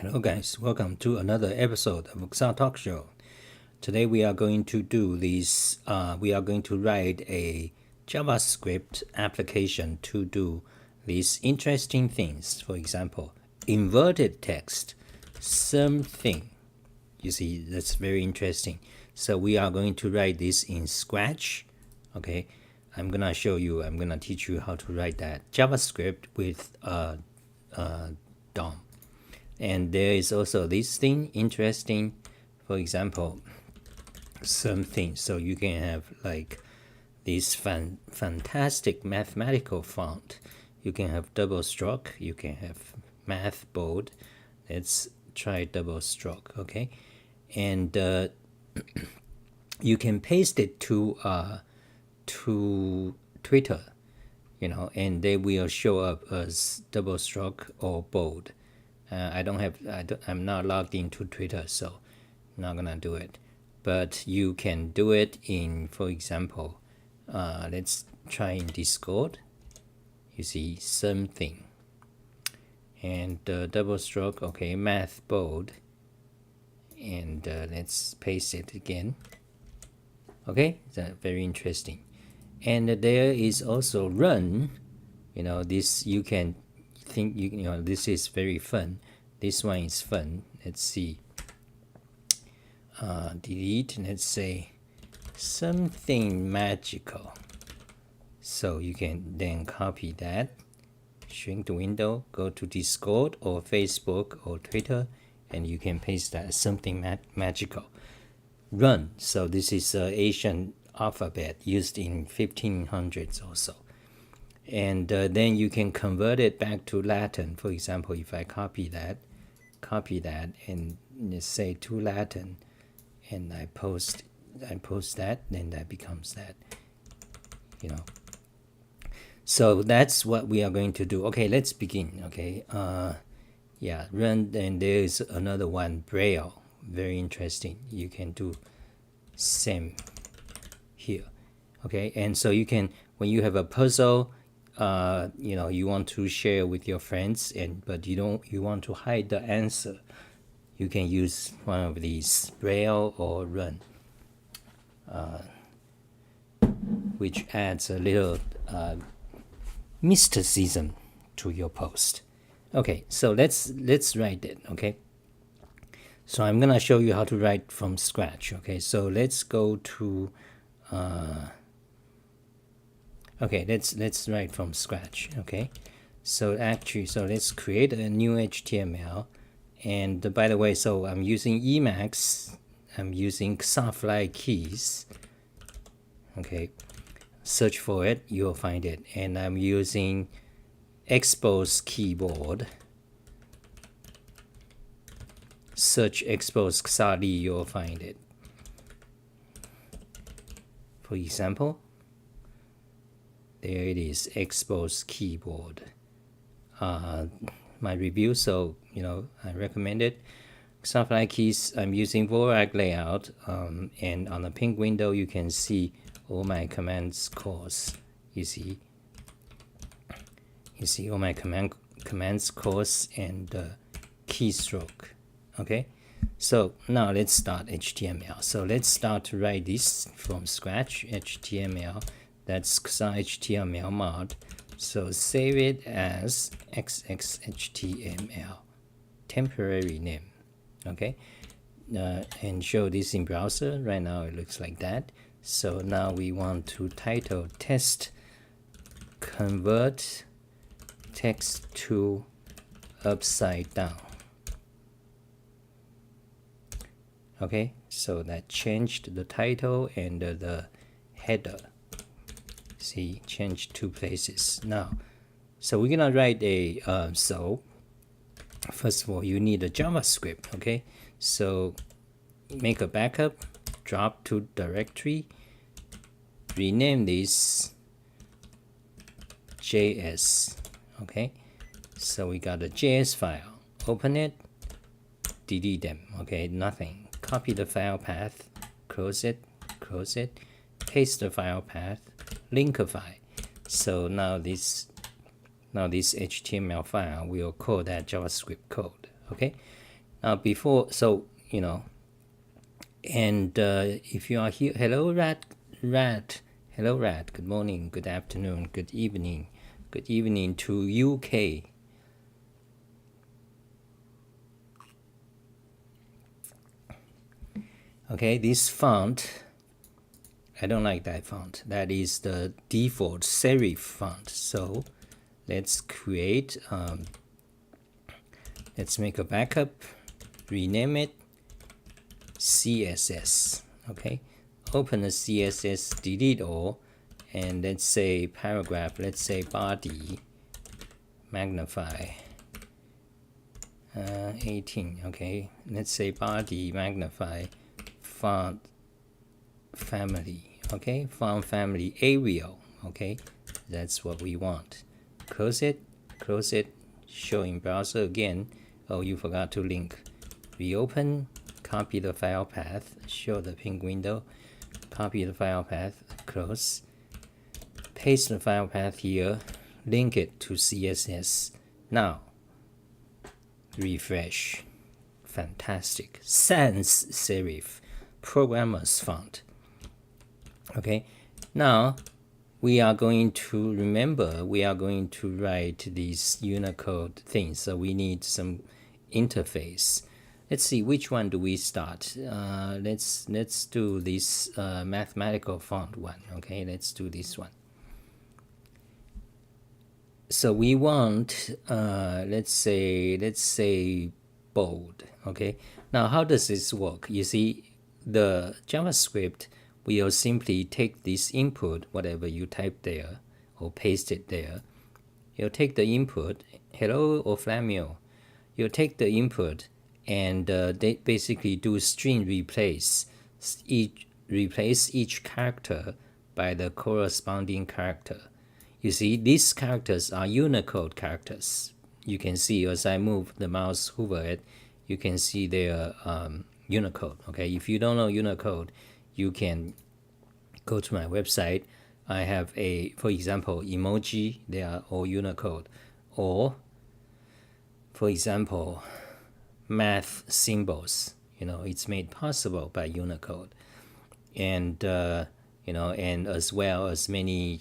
Hello guys, welcome to another episode of Uxa Talk Show. Today we are going to do this, we are going to write a JavaScript application to do these interesting things. For example, inverted text, something. You see, that's very interesting. So we are going to write this in Scratch. Okay, I'm gonna show you, I'm gonna teach you how to write that JavaScript with DOM. And there is also this thing interesting, for example, something. So you can have like this fantastic mathematical font. You can have double stroke, you can have math bold. Let's try double stroke, okay? And you can paste it to Twitter, you know, and they will show up as double stroke or bold. I'm not logged into Twitter, so I'm not gonna do it. But you can do it in, for example, let's try in Discord. You see something, and double stroke, okay, math bold, and let's paste it again. Okay, that's very interesting. And there is also run. You know, this you can think you know this is very fun. This one is fun. Let's see. Delete. Let's say something magical. So you can then copy that, shrink the window, go to Discord or Facebook or Twitter, and you can paste that something magical. Run. So this is Asian alphabet used in 1500s or so. And then you can convert it back to Latin. For example, if I copy that, and let's say to Latin, and I post that, then that becomes that, you know. So that's what we are going to do. Okay, let's begin. Okay, yeah, run. And there is another one, Braille. Very interesting. You can do same here. Okay, and so you can, when you have a puzzle, you know, you want to share with your friends, but you want to hide the answer, you can use one of these, Braille or Run, which adds a little mysticism to your post. Okay, so let's write it. Okay, so I'm gonna show you how to write from scratch. Okay, so let's go to okay, let's write from scratch. Okay, so let's create a new HTML. And by the way, so I'm using Emacs, I'm using Xafly keys. Okay, search for it, you'll find it. And I'm using Expose keyboard. Search Expose Xali, you'll find it. For example, there it is, Expose keyboard. My review, so you know, I recommend it. Xafly keys, I'm using Vorag layout, and on the pink window you can see all my commands calls. You see all my commands calls and keystroke. Okay, so now let's start HTML. So let's start to write this from scratch. HTML, that's XHTML mod. So save it as XXHTML, temporary name. Okay, and show this in browser. Right now it looks like that. So now we want to title test convert text to upside down. Okay, so that changed the title and the header. See, change two places. Now, so we're gonna write a so first of all you need a JavaScript. Okay, so make a backup, drop to directory, rename this JS. Okay, so we got a JS file, open it, delete them. Okay, nothing, copy the file path, close it, paste the file path, linkify. So now this HTML file will call that JavaScript code. Okay, Now before, so and if you are here, hello rat, hello rat, good morning, good afternoon, good evening to UK. Okay, this font, I don't like that font. That is the default serif font. So let's create, let's make a backup, rename it CSS. Okay, open the CSS, delete all, and let's say paragraph, let's say body, magnify 18. Okay, let's say body, magnify, font family. Okay, font family Arial. Okay, that's what we want. Close it, show in browser again. Oh, you forgot to link. Reopen, copy the file path, show the pink window, copy the file path, close, paste the file path here, link it to CSS. Now refresh. Fantastic. Sans serif, programmer's font. Okay, now we are going to remember, we are going to write these Unicode things, so we need some interface. Let's see, which one do we start? Let's do this mathematical font one. Okay, let's do this one. So we want let's say bold. Okay, now how does this work? You see, the JavaScript will simply take this input, whatever you type there or paste it there. You'll take the input, hello or Flamio. You'll take the input and they basically do string replace. Replace each character by the corresponding character. You see, these characters are Unicode characters. You can see as I move the mouse over it, you can see their Unicode. Okay, if you don't know Unicode, you can go to my website. I have for example, emoji, they are all Unicode. Or, for example, math symbols, it's made possible by Unicode. And, and as well as many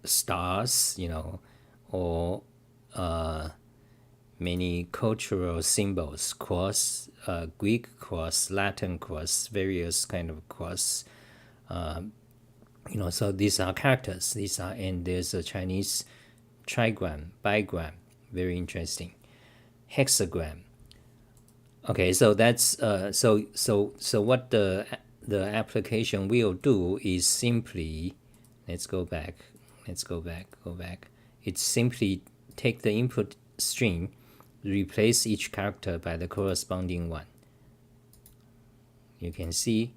stars, or many cultural symbols, cross, Greek cross, Latin cross, various kind of cross. So these are characters. And there's a Chinese trigram, bigram, very interesting, hexagram. Okay, so that's so what the application will do is simply, let's go back. It's simply take the input string, replace each character by the corresponding one. You can see.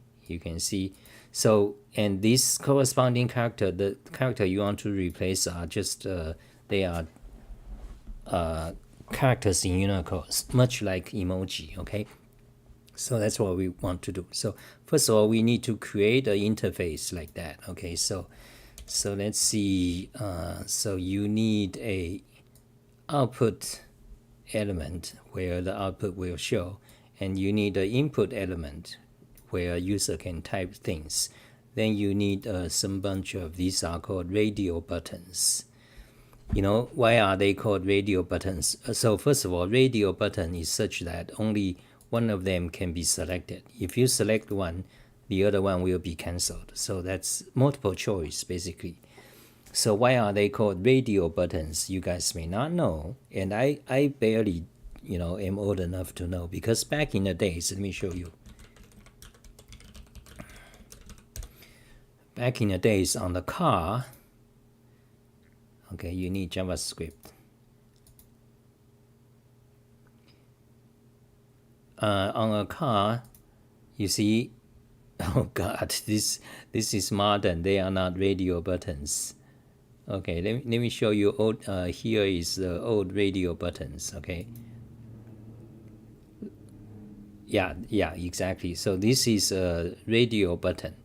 So, and this corresponding character, the character you want to replace are just they are characters in Unicode, much like emoji. Okay, so that's what we want to do. So first of all, we need to create an interface like that. Okay, so let's see. So you need a output element where the output will show, and you need an input element where a user can type things. Then you need some bunch of, these are called radio buttons. Why are they called radio buttons? So first of all, radio button is such that only one of them can be selected. If you select one, the other one will be cancelled. So that's multiple choice, basically. So why are they called radio buttons? You guys may not know, and I barely, am old enough to know, because back in the days, let me show you. Back in the days on the car, okay, you need JavaScript. On a car, you see, oh God, this is modern. They are not radio buttons. Okay, let me show you. Old, here is the old radio buttons. Okay. Yeah, exactly. So this is a radio button,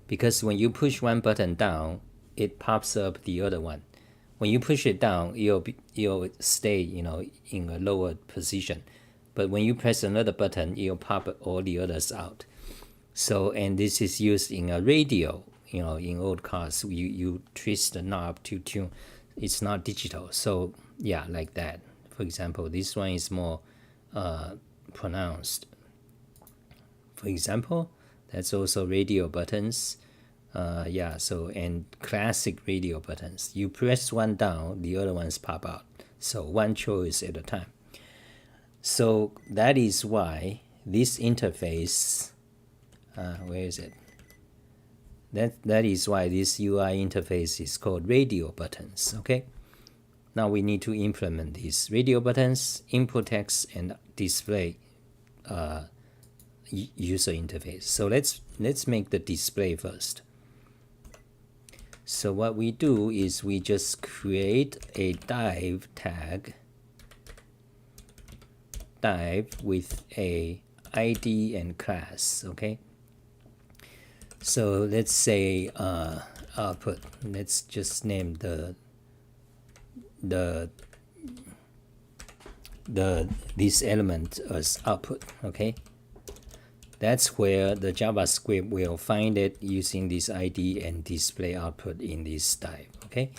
because when you push one button down, it pops up the other one. When you push it down, it'll stay, in a lower position. but when you press another button, it'll pop all the others out. So, and this is used in a radio, in old cars, you twist the knob to tune. It's not digital. So yeah, like that. For example, this one is more pronounced. For example, that's also radio buttons. Yeah, so, and classic radio buttons. You press one down, the other ones pop out. So one choice at a time. So that is why this interface, where is it? That is why this UI interface is called radio buttons, okay? Now we need to implement these radio buttons, input text, and display user interface. So let's make the display first. So what we do is we just create a div tag, div with a ID and class, okay? So let's say output. Let's just name this element as output, okay? That's where the JavaScript will find it using this ID and display output in this div, okay?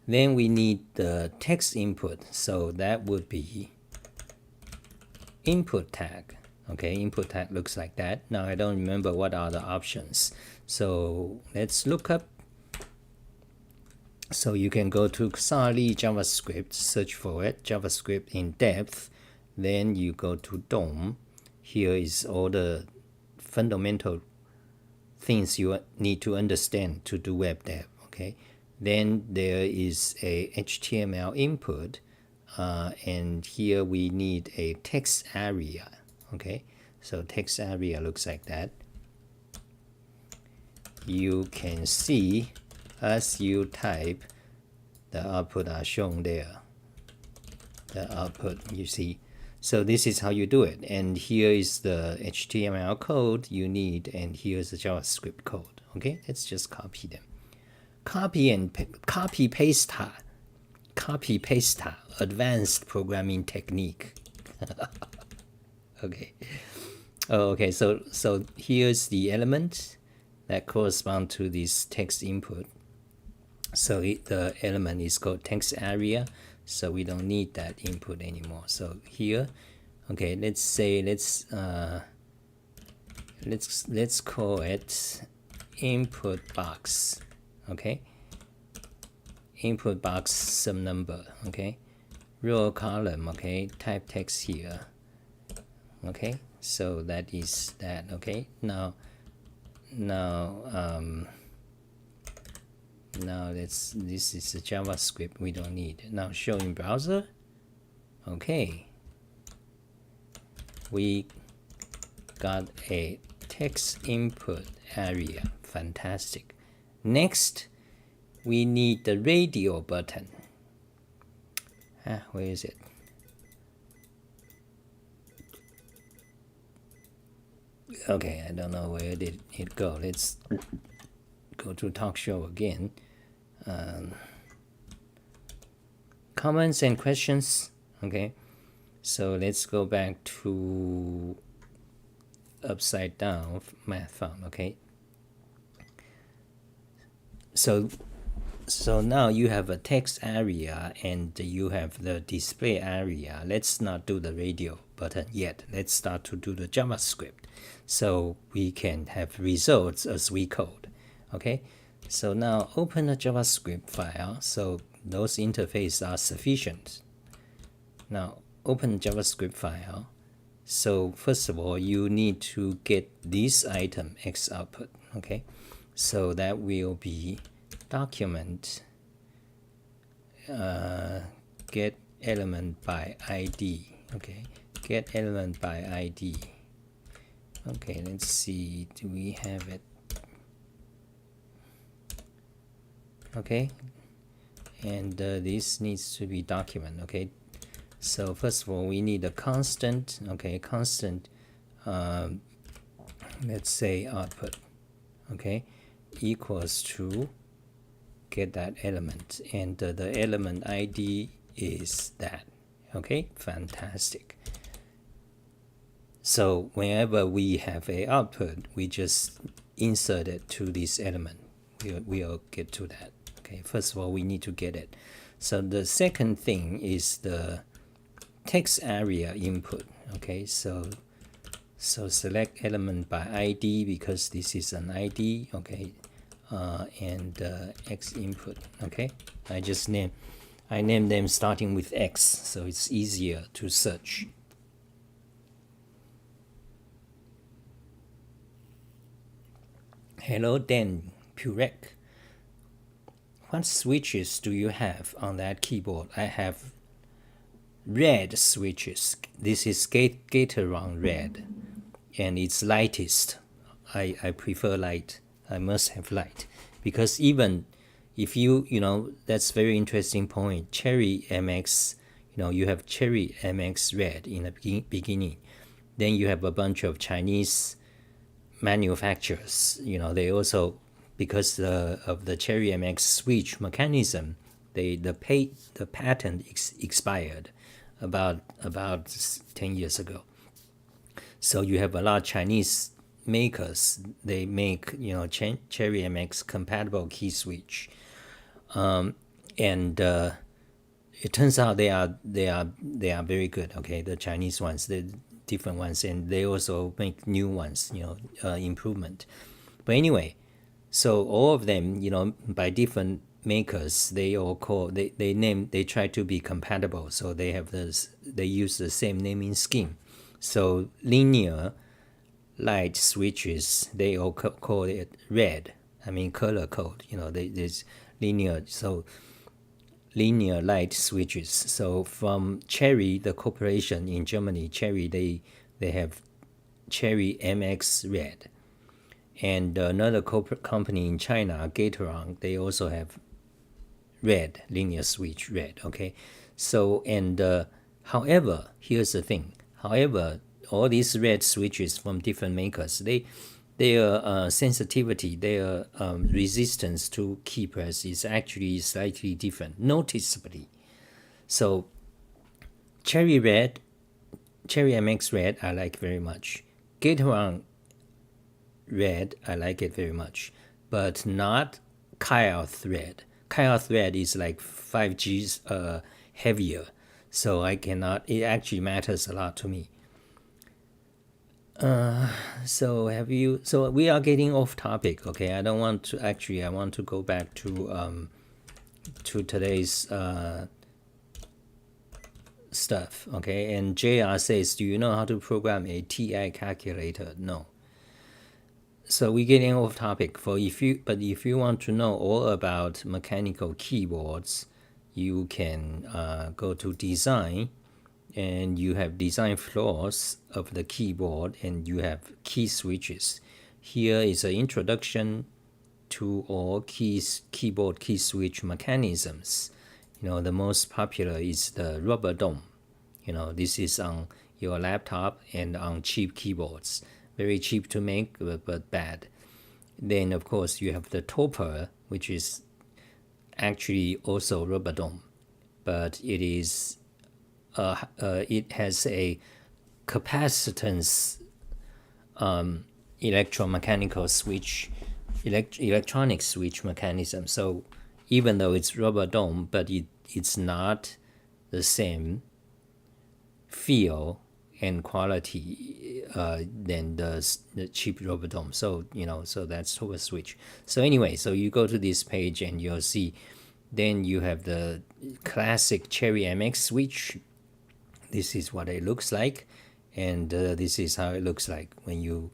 Then we need the text input, so that would be input tag. Okay, input tag looks like that. Now I don't remember what are the options. So let's look up. So you can go to Xali JavaScript, search for it, JavaScript in depth. Then you go to DOM. Here is all the fundamental things you need to understand to do web dev. Okay. Then there is a HTML input, and here we need a text area. Okay, so text area looks like that. You can see as you type, the output are shown there. The output, you see. So this is how you do it. And here is the HTML code you need, and here's the JavaScript code. Okay, let's just copy them. Copy paste, advanced programming technique. Okay. Oh, okay. So here's the element that correspond to this text input. So the element is called text area. So we don't need that input anymore. So here, okay. Let's say let's call it input box. Okay. Input box some number. Okay. Row column. Okay. Type text here. Okay, so that is that. Okay, now this is the JavaScript we don't need. Now show in browser. Okay, we got a text input area. Fantastic. Next, we need the radio button. Where is it? Okay, I don't know where did it go. Let's go to talk show again. Comments and questions. Okay, so let's go back to upside down math fun. Okay, so now you have a text area and you have the display area. Let's not do the radio button yet. Let's start to do the JavaScript, so we can have results as we code. Okay, so now open a JavaScript file. So those interfaces are sufficient. Now open JavaScript file. So first of all, you need to get this item X output. Okay, so that will be document get element by ID. Okay, get element by ID. Okay, let's see, do we have it? Okay, and this needs to be document. Okay, so first of all we need a constant. Okay, constant, let's say output, okay, equals to get that element, and the element ID is that. Okay, fantastic. So whenever we have a output, we just insert it to this element. We'll get to that. Okay, first of all, we need to get it. So the second thing is the text area input. Okay, so select element by ID because this is an ID. Okay, and X input. Okay, I named them starting with X, so it's easier to search. Hello, Dan Purek. What switches do you have on that keyboard? I have red switches. This is Gate-Around red, and it's lightest. I prefer light. I must have light because even if that's very interesting point. Cherry MX, you have Cherry MX red in the beginning. Then you have a bunch of Chinese manufacturers. They also, because of the Cherry MX switch mechanism, the patent expired about 10 years ago. So you have a lot of Chinese makers. They make Cherry MX compatible key switch, and it turns out they are very good. Okay, the Chinese ones, the different ones, and they also make new ones, improvement. But anyway, so all of them, by different makers, they all they try to be compatible. So they use the same naming scheme. So linear light switches, they all call it red. I mean color code. There's linear. So linear light switches. So from Cherry, the corporation in Germany, Cherry, they have Cherry MX red, and another company in China, Gate-Around, they also have red linear switch red. Okay, so and however, here's the thing. However, all these red switches from different makers, their sensitivity, their resistance to key press is actually slightly different, noticeably. So Cherry MX red, I like very much. Gate-Around red, I like it very much, but not Chi-Oth red. Chi-Oth red is like 5G heavier, so I cannot. It actually matters a lot to me. So we are getting off topic. Okay, I don't want to. Actually, I want to go back to today's stuff. Okay, and JR says, do you know how to program a TI calculator? No. So we're getting off topic. But if you want to know all about mechanical keyboards, you can go to design, and you have design flaws of the keyboard, and you have key switches. Here is an introduction to all keyboard key switch mechanisms. The most popular is the rubber dome. This is on your laptop and on cheap keyboards. Very cheap to make, but bad. Then, of course, you have the topper, which is actually also rubber dome, but it is it has a capacitance electromechanical switch, electronic switch mechanism. So even though it's rubber dome, but it's not the same feel and quality than the cheap rubber dome. So so that's topper switch. So anyway, so you go to this page and you'll see. Then you have the classic Cherry MX switch. This is what it looks like, and this is how it looks like when you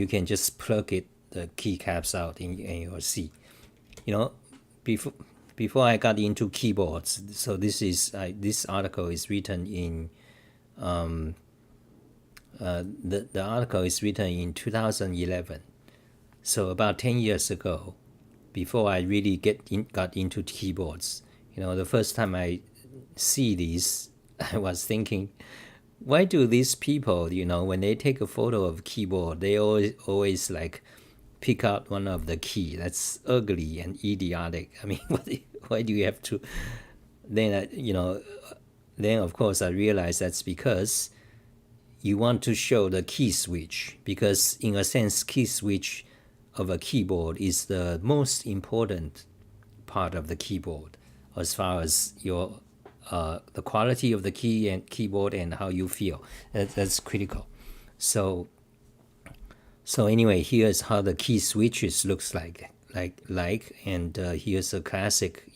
can just plug the keycaps out and you'll see. Before I got into keyboards, so this article is written in the article is written in 2011, so about 10 years ago, before I really got into keyboards. The first time I see these, I was thinking, why do these people, when they take a photo of keyboard, they always like pick out one of the key? That's ugly and idiotic. I mean, why do you have to? Then then of course I realized that's because you want to show the key switch, because in a sense, key switch of a keyboard is the most important part of the keyboard as far as your the quality of the key and keyboard and how you feel. That's critical. So anyway, here's how the key switches looks like, and here's a classic,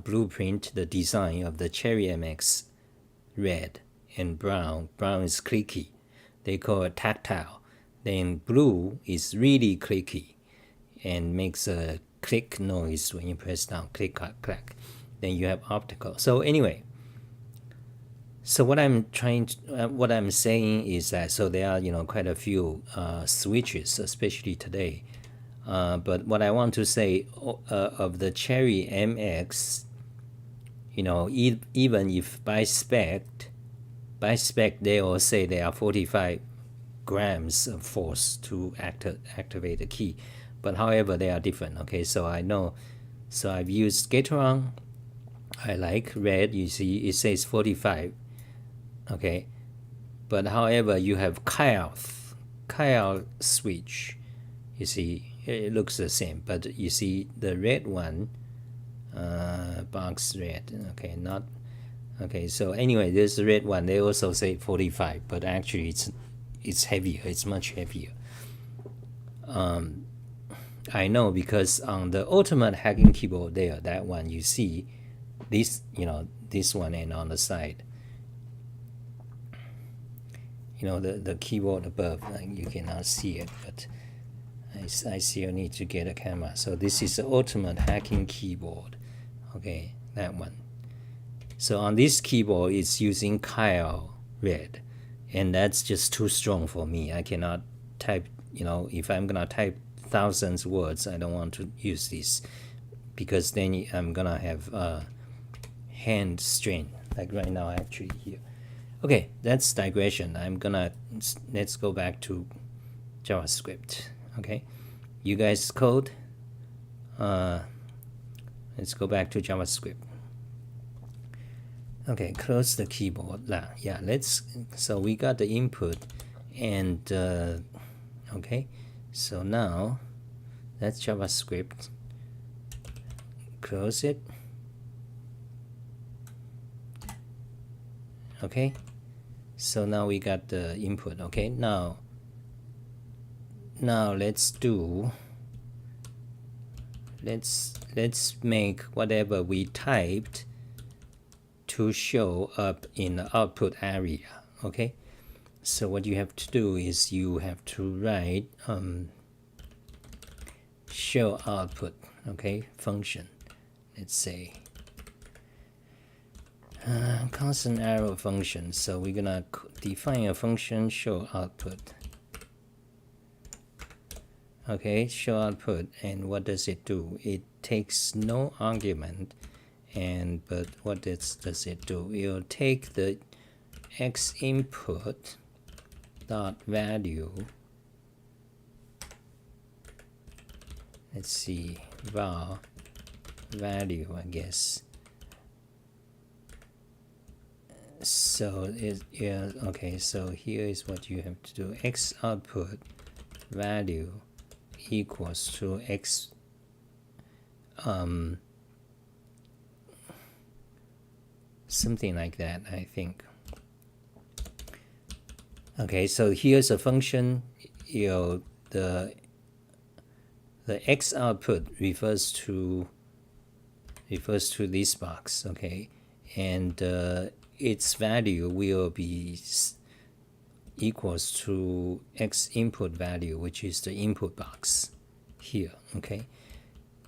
blueprint, the design of the Cherry MX red and brown. Brown is clicky. They call it tactile. Then blue is really clicky and makes a click noise when you press down, click, clack, clack. Then you have optical. So anyway, so what I'm saying is that, so there are, quite a few switches, especially today. But what I want to say of the Cherry MX, even if by spec they all say there are 45 grams of force to activate the key, but however they are different. Okay, so I know, so I've used Gateron. I like red. You see, it says 45. Okay, but however you have Kyle switch. You see, it looks the same, but you see the red one, box red. Okay, not okay. So anyway, there's the red one. They also say 45, but actually it's heavier. It's much heavier. I know because on the ultimate hacking keyboard there, that one, you see this, this one, and on the side, the keyboard above, you cannot see it, but I still need to get a camera. So this is the ultimate hacking keyboard. Okay, that one. So on this keyboard, it's using Kyle red, and that's just too strong for me. I cannot type, if I'm gonna type thousands of words, I don't want to use this, because then I'm gonna have hand strain, like right now actually here. Okay, that's digression. Let's go back to JavaScript. Okay, you guys code. Let's go back to JavaScript. Okay, close the keyboard. Yeah, so we got the input, and okay, so now that's JavaScript. Close it. Okay, so now we got the input. Okay, now let's make whatever we typed to show up in the output area. Okay, so what you have to do is you have to write show output. Okay, function. Let's say constant arrow function. So we're gonna define a function show output. Okay, show output, and what does it do? It takes no argument, but what does it do? It'll take the x input dot value. Let's see, var value, I guess. So okay, so here is what you have to do. X output value equals to x something like that, I think. Okay, so here's a function. The x output refers to this box. Okay, and its value will be equals to x input value, which is the input box here. Okay,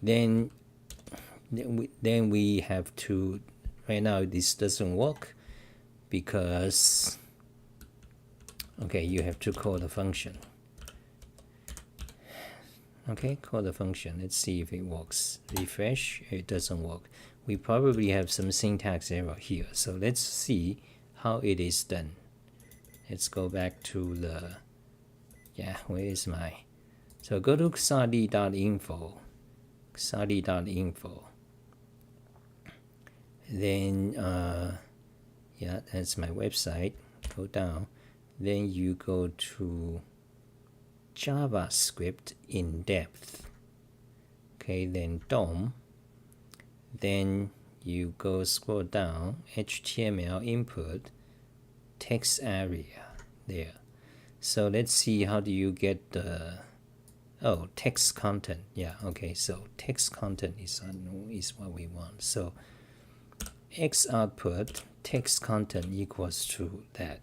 then we have to, right now this doesn't work because, okay, you have to call the function. Okay, call the function. Let's see if it works. Refresh. It doesn't work. We probably have some syntax error here. So let's see how it is done. Let's go back to the, where is my, so go to xadi.info, then that's my website. Go down, then you go to JavaScript in depth. Okay, then DOM. Then you go scroll down, HTML input, text area there. So let's see, how do you get the text content? Yeah, okay, so text content is what we want. So X output text content equals to that.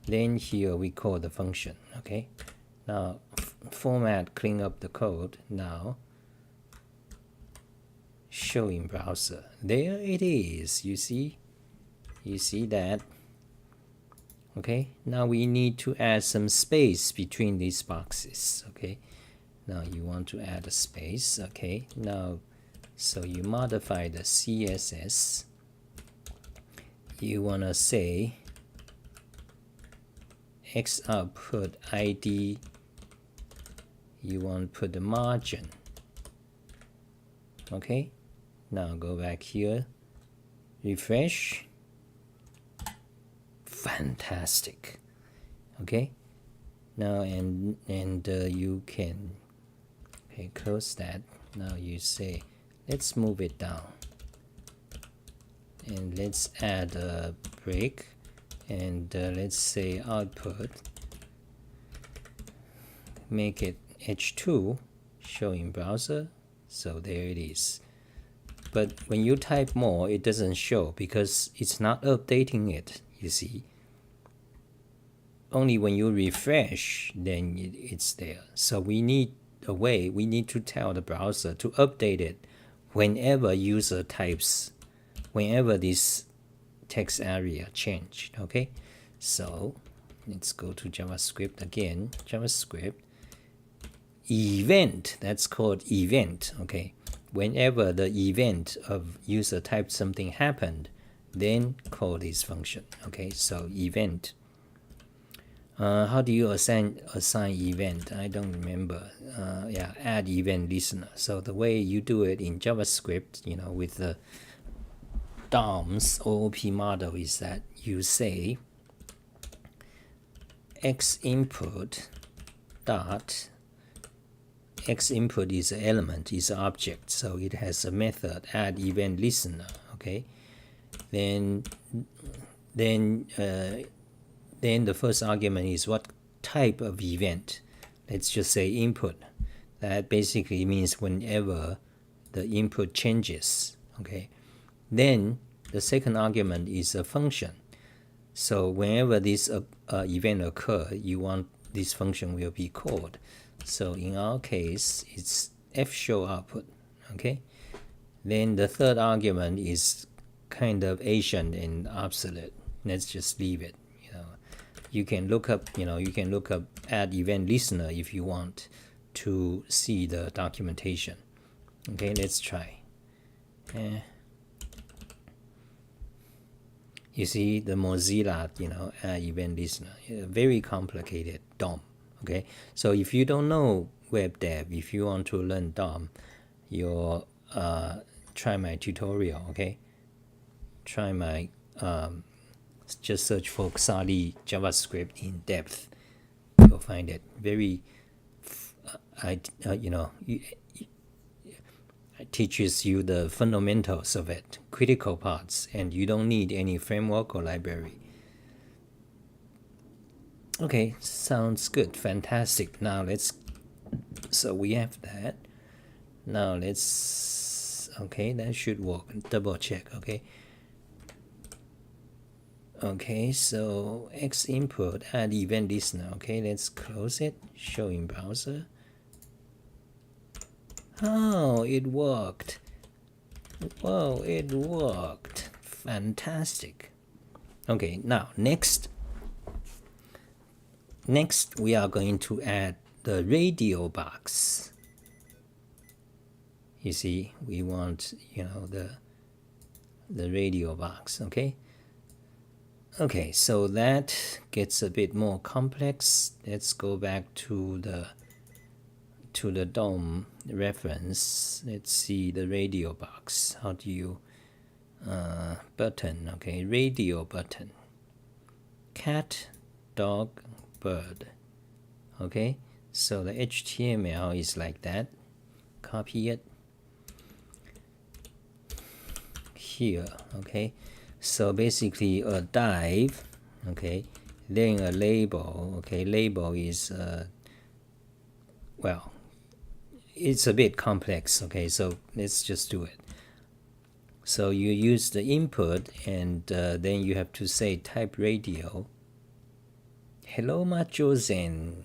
Then here we call the function. Okay, now format, clean up the code. Now show in browser. There it is. You see that. Okay, now we need to add some space between these boxes. Okay, now you want to add a space. Okay, now so you modify the CSS. You want to say X output ID, you want to put the margin. Okay, now go back here, refresh. Fantastic. Okay, now and you can close that. Now you say let's move it down and let's add a break, and let's say output, make it H2, show in browser. So there it is. But when you type more, it doesn't show because it's not updating it, you see. Only when you refresh, then it's there. So we need a way, we need to tell the browser to update it whenever user types, whenever this text area changed. Okay, so let's go to JavaScript again. JavaScript event, that's called event. Okay, whenever the event of user type something happened, then call this function. Okay, so event. How do you assign event? I don't remember. Yeah, add event listener. So the way you do it in JavaScript, you know, with the DOM's OOP model is that you say X input dot, X input is an element, is an object, so it has a method add event listener. Okay, then the first argument is what type of event. Let's just say input. That basically means whenever the input changes. Okay, then the second argument is a function. So whenever this event occurs, you want this function will be called. So in our case, it's fshow output. Okay, then the third argument is kind of ancient and obsolete. Let's just leave it. You can look up, add event listener if you want to see the documentation. Okay, let's try. You see the Mozilla, add event listener, very complicated DOM. Okay, so if you don't know web dev, if you want to learn DOM, you try my tutorial. Okay, try my just search for Xali JavaScript in depth. You'll find it very, it teaches you the fundamentals of it, critical parts, and you don't need any framework or library. Okay, sounds good, fantastic. Now so we have that. Now okay, that should work. Double check. Okay, so X input, add event listener. Okay, let's close it, show in browser. Oh, it worked. Whoa, it worked. Fantastic. Okay, now next we are going to add the radio box. You see, we want, the radio box. Okay, so that gets a bit more complex. Let's go back to the DOM reference. Let's see the radio box. How do you button? Okay, radio button. Cat dog, bird. Okay, so the HTML is like that. Copy it here. Okay, so basically a div, okay, then a label. Okay, label is well, it's a bit complex. Okay, so let's just do it. So you use the input, and then you have to say type radio. Hello, Macho-zen.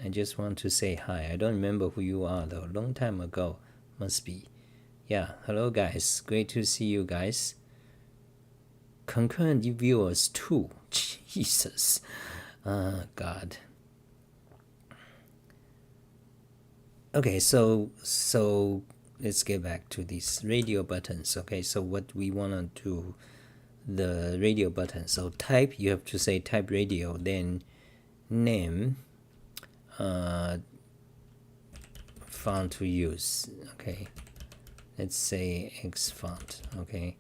I just want to say hi. I don't remember who you are though. Long time ago, must be. Yeah, hello guys. Great to see you guys. Concurrent viewers too. Jesus. God. Okay, so let's get back to these radio buttons. Okay, so what we want to do, the radio button. So type, you have to say type radio, then name, font to use. Okay, let's say X font. Okay,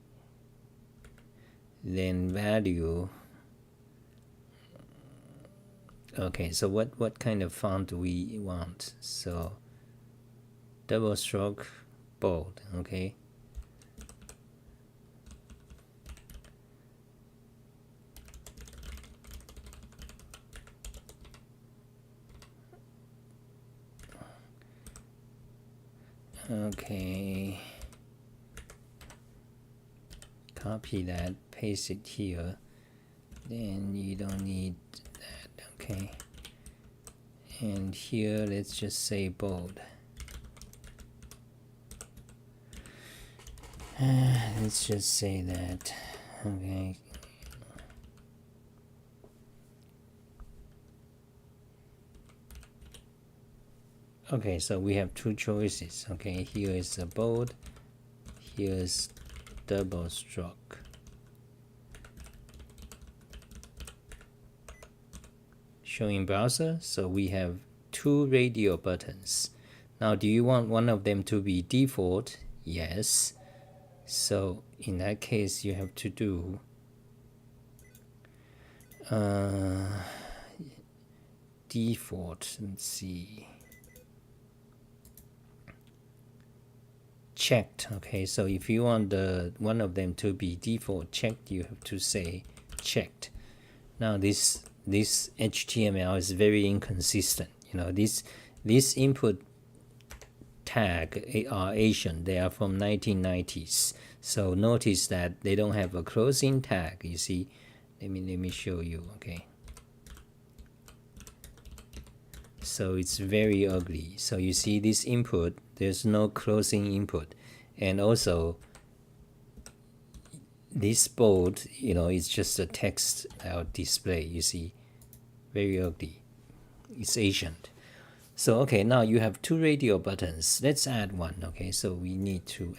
then value. Okay, so what kind of font do we want? So double stroke, bold. Okay, okay, copy that, paste it here, then you don't need that. Okay, and here let's just say bold. Let's just say that. Okay, okay, so we have two choices. Okay, here is a bold, here's double stroke. Showing browser, so we have two radio buttons. Now, do you want one of them to be default? Yes. So in that case, you have to do default. Let's see. Checked. Okay, so if you want one of them to be default checked, you have to say checked. Now this HTML is very inconsistent. You know, this input tag are Asian. They are from 1990s. So notice that they don't have a closing tag. You see, let me show you. Okay, so it's very ugly. So you see this input, there's no closing input, and also this bold, you know, it's just a text display. You see, very ugly. It's Asian. So okay, now you have two radio buttons. Let's add one. Okay, so we need to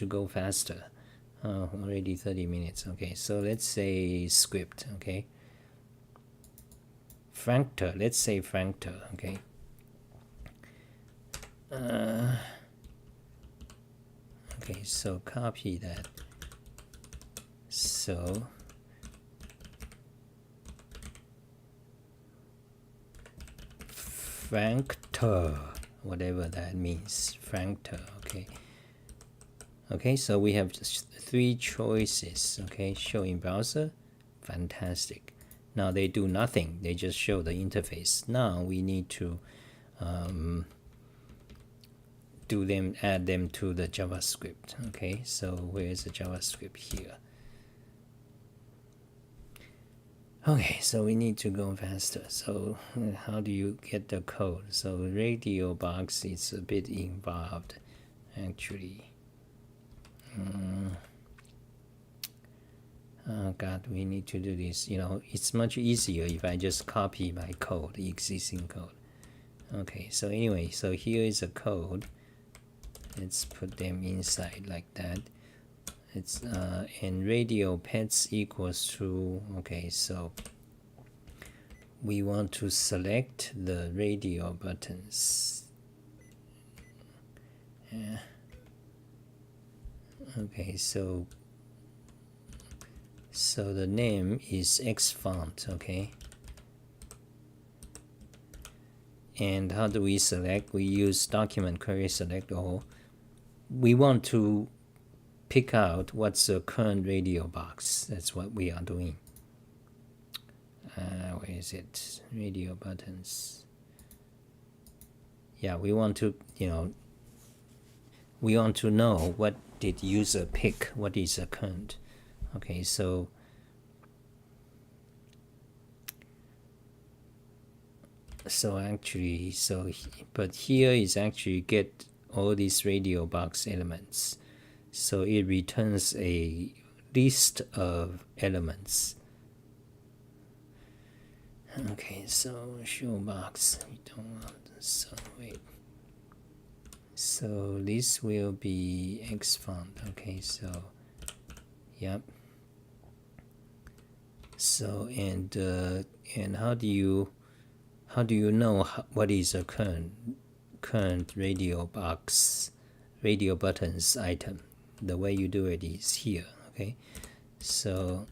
go faster. Already 30 minutes. Okay, so let's say script. Okay, Franctor. Let's say Franctor. Okay. Okay, so copy that. So Franctor, whatever that means, Franctor. Okay. Okay, so we have just three choices. Okay, showing browser, fantastic. Now they do nothing; they just show the interface. Now we need to add them to the JavaScript. Okay, so where's the JavaScript here? Okay, so we need to go faster. So how do you get the code? So radio box is a bit involved, actually. Oh God, we need to do this. You know, it's much easier if I just copy my code, the existing code. Okay, so anyway, so here is a code. Let's put them inside like that. It's and radio pets equals to, okay, so we want to select the radio buttons. So the name is X font, okay? And how do we select? We use document query select all. We want to pick out what's the current radio box. That's what we are doing. Where is it? Radio buttons. Yeah, we want to, we want to know what did user pick, what is the current. Okay, so actually, but here is actually get all these radio box elements. So it returns a list of elements. Okay, so show box, we don't want, so wait. So this will be X font, okay, so, yep. So, and how do you know what is a current radio buttons item? The way you do it is here, okay? So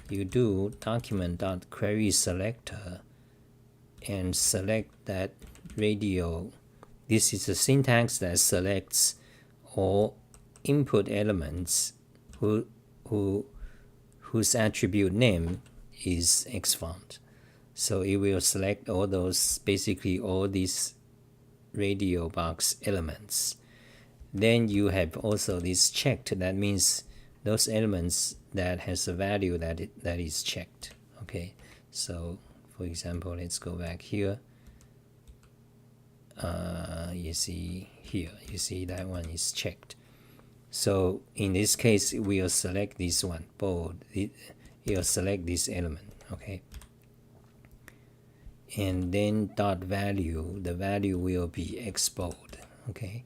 you do document.query selector and select that radio. This is a syntax that selects all input elements whose attribute name is X font. So it will select all those, basically all these radio box elements. Then you have also this checked. That means those elements that has a value that is checked. Okay, so for example, let's go back here. You see here, you see that one is checked. So in this case, we'll select this one, bold. You'll select this element, okay? And then dot value, the value will be X bold, okay?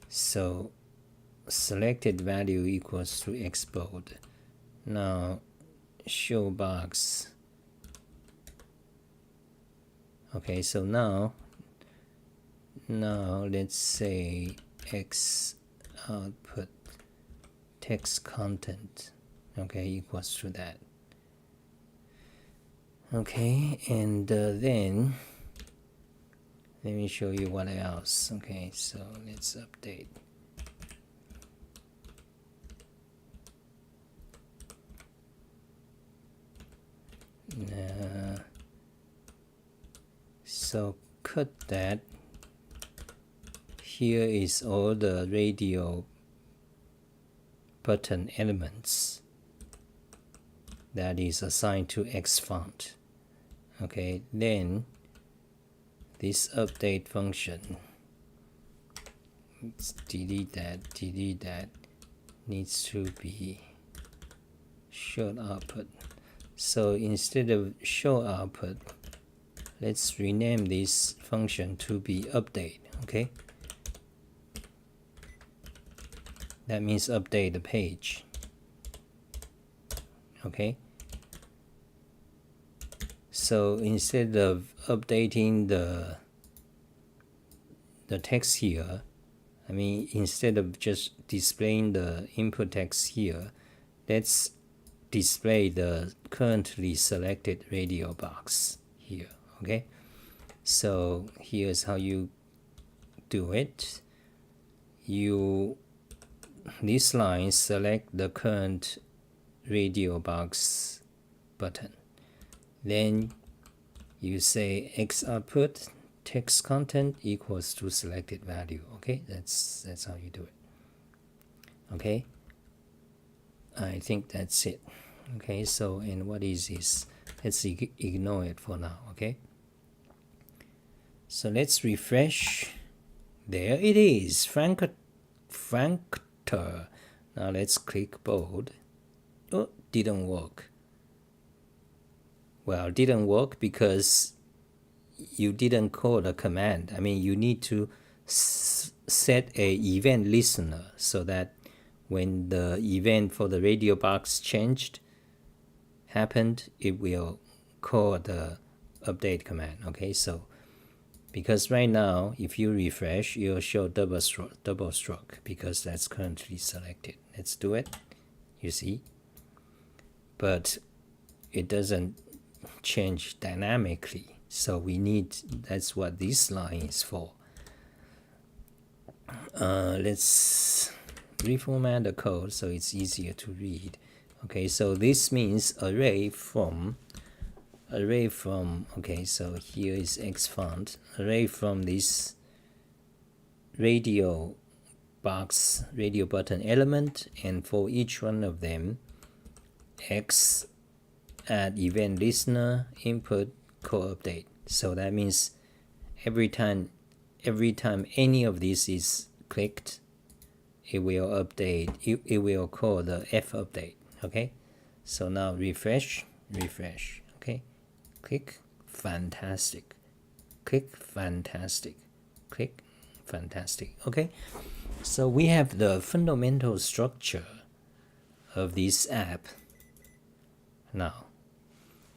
So selected value equals to X bold. Now show box. Okay, so now let's say X output text content, okay, equals to that. Okay, and then let me show you what else. Okay, so let's update. So cut that. Here is all the radio button elements that is assigned to X font. Okay, then this update function, let's delete that, needs to be show output. So instead of show output, let's rename this function to be update, okay? That means update the page, okay? So instead of updating the text here, I mean, instead of just displaying the input text here, let's display the currently selected radio box here, okay? So here's how you do it. This line select the current radio box button. Then you say X output text content equals to selected value. Okay, that's how you do it. Okay, I think that's it. Okay, so and what is this? Let's ignore it for now. Okay, so let's refresh. There it is, Frankter. Now let's click bold. Oh, didn't work. Well, didn't work because you didn't call the command. I mean, you need to set a event listener so that when the event for the radio box happened, it will call the update command. Okay, so because right now, if you refresh, you'll show double stroke because that's currently selected. Let's do it. You see? but it doesn't change dynamically. So we need, that's what this line is for. Let's reformat the code so it's easier to read. Okay, so this means array from, okay, so here is X font, array from this radio box, radio button element, and for each one of them, X add event listener input code update. So that means every time any of this is clicked, it will update, it will call the F update. Okay, so now refresh, okay, click, fantastic, click, fantastic, click, fantastic. Okay, so we have the fundamental structure of this app. Now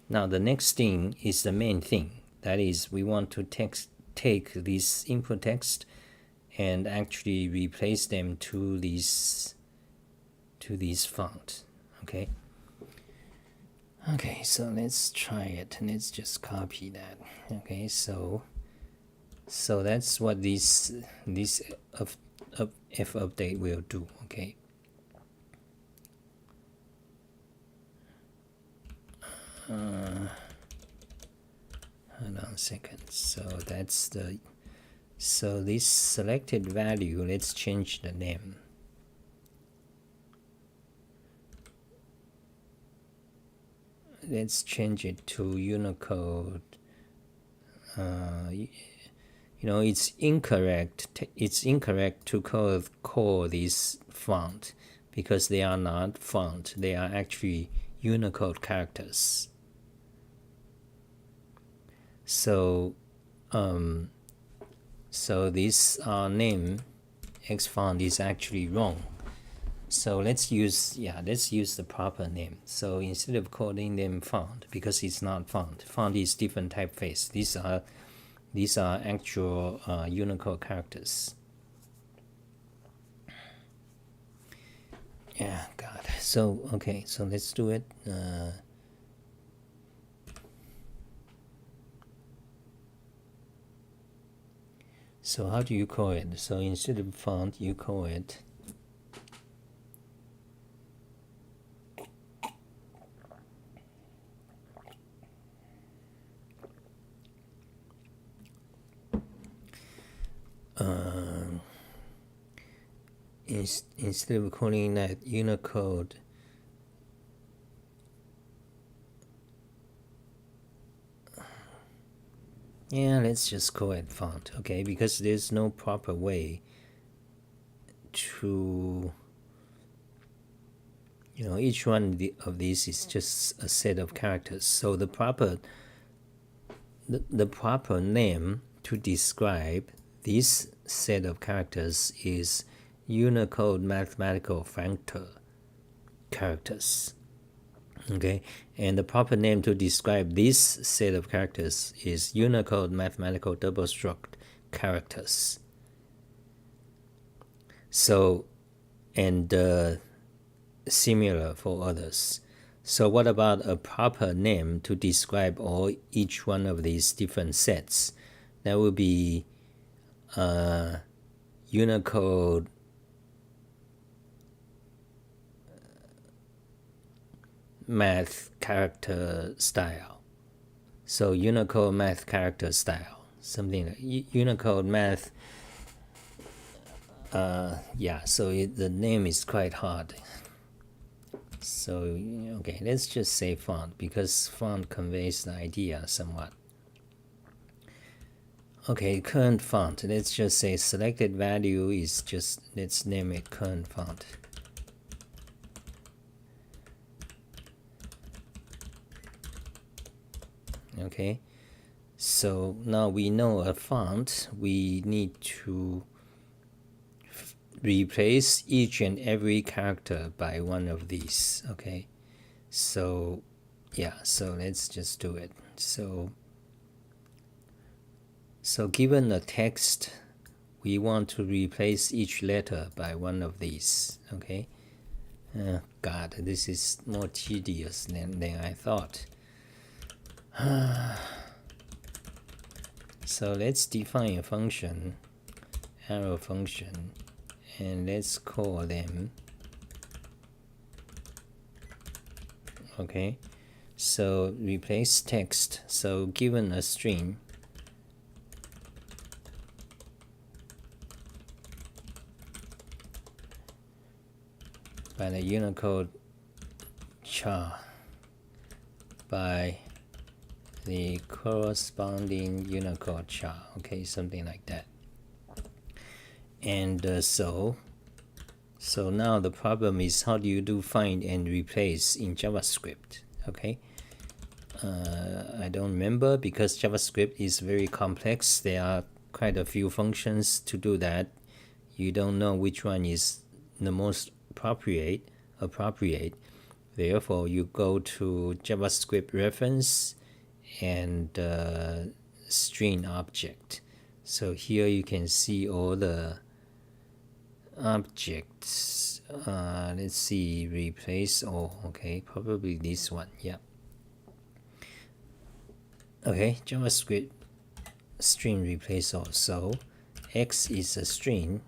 the next thing is the main thing. That is, we want to take this input text and actually replace them to these font. Okay, so let's try it. Let's just copy that. Okay, so that's what this F update will do. Okay, hold on a second. So that's the, so this selected value, let's change the name. Let's change it to Unicode. You know, it's incorrect. It's incorrect to call this font because they are not font. They are actually Unicode characters. So, so this name X font is actually wrong. So let's use the proper name. So instead of calling them font, because it's not font, font is different typeface. These are actual Unicode characters. Yeah, God. So okay, so let's do it. So how do you call it? So instead of font, you call it instead of calling that Unicode, yeah, let's just call it font, okay, because there's no proper way to, you know, each one of these is just a set of characters. So the proper name to describe this set of characters is Unicode mathematical functor characters. Okay, and the proper name to describe this set of characters is Unicode mathematical double struct characters. So, and similar for others. So what about a proper name to describe each one of these different sets? That would be Unicode math character style. So Unicode math character style, something like Unicode math. Yeah, so the name is quite hard. So okay, let's just say font because font conveys the idea somewhat. Okay, current font. Let's just say selected value is just, let's name it current font. Okay, so now we know a font, we need to replace each and every character by one of these. Okay, so yeah, so let's just do it. So given a text, we want to replace each letter by one of these. Okay, God, this is more tedious than I thought. So let's define a function, arrow function, and let's call them. Okay, so replace text. So given a string, by the Unicode char, by the corresponding Unicode char, okay, something like that. And so now the problem is, how do you do find and replace in JavaScript? Okay, I don't remember because JavaScript is very complex. There are quite a few functions to do that. You don't know which one is the most appropriate. Therefore, you go to JavaScript reference and string object. So here you can see all the objects. Let's see, replace all. Okay, probably this one. Yeah. Okay, JavaScript string replace all. So X is a string,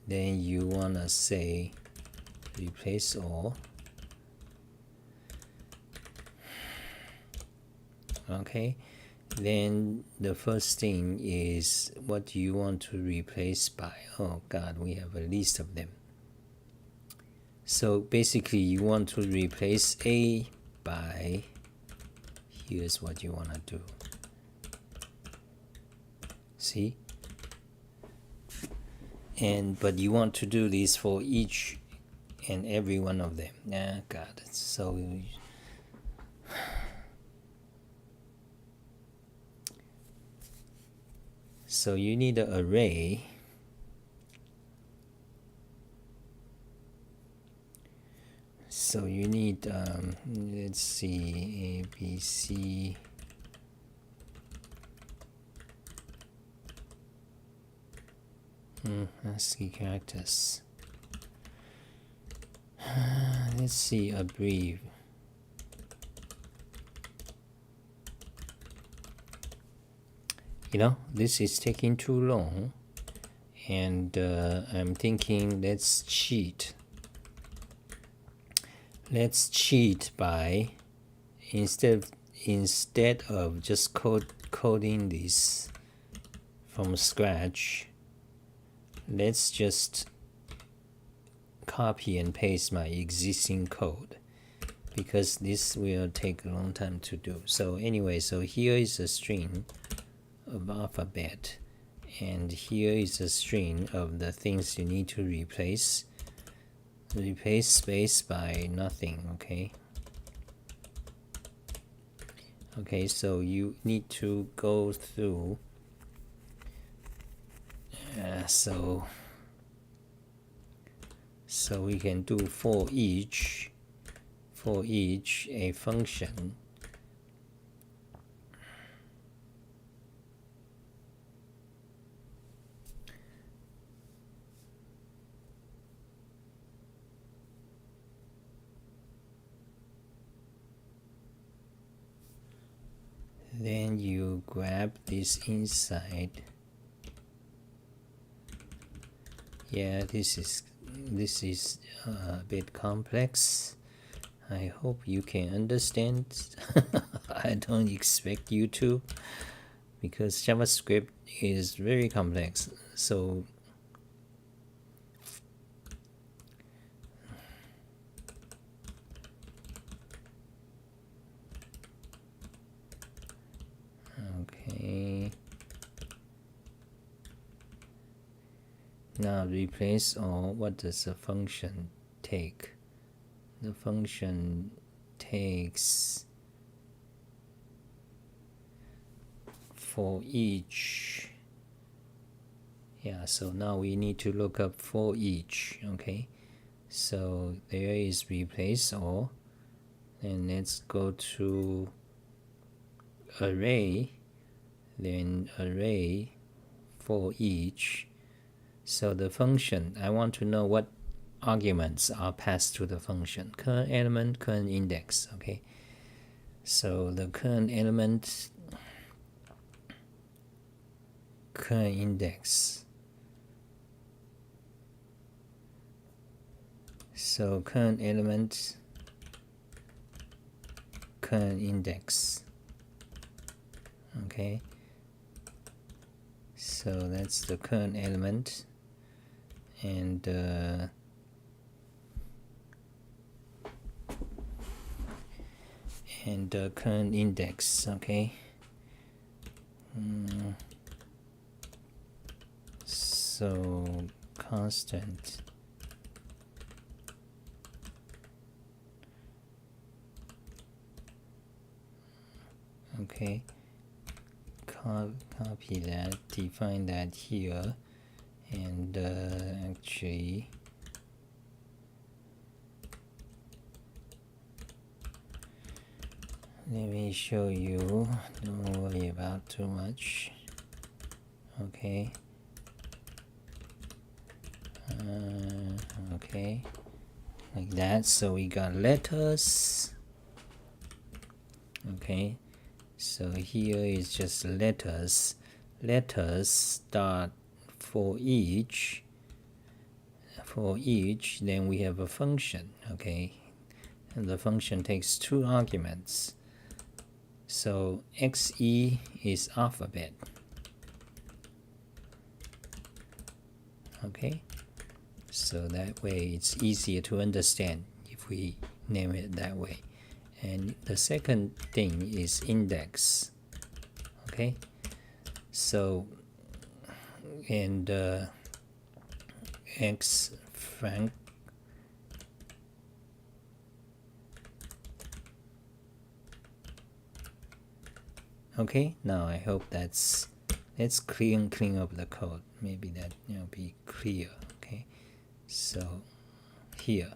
then you wanna say replace all. Okay, then the first thing is, what do you want to replace by? Oh God, we have a list of them. So basically you want to replace A by, here's what you want to do. See? But you want to do this for each and every one of them. Ah, God, it's so. So you need an array. So you need, let's see, A, B, C. ASCII characters. Let's see, a brief. You know, this is taking too long, and I'm thinking let's cheat. Let's cheat by, instead of just coding this from scratch, let's just copy and paste my existing code, because this will take a long time to do. So anyway, so here is a string of alphabet, and here is a string of the things you need to replace. Replace space by nothing. Okay, so you need to go through. So we can do for each a function. Then you grab this inside. Yeah, this is a bit complex. I hope you can understand. I don't expect you to, because JavaScript is very complex. So okay, now replace all. What does the function take? The function takes for each. Yeah, so now we need to look up for each. Okay, so there is replace all, and let's go to array, then array for each. So the function, I want to know what arguments are passed to the function: current element, current index. Okay, so the current element, current index. So current element, current index. Okay, so that's the current element, and the current index. Okay, so constant. Okay, copy that, define that here, and actually let me show you, don't worry about too much. Okay, okay, like that. So we got letters. Okay, so here is just letters start for each, then we have a function. Okay, and the function takes 2 arguments. So xe is alphabet. Okay, so that way it's easier to understand if we name it that way. And the second thing is index. Okay, so and x frank. Okay, now I hope let's clean up the code. Maybe that be clear. Okay, so here.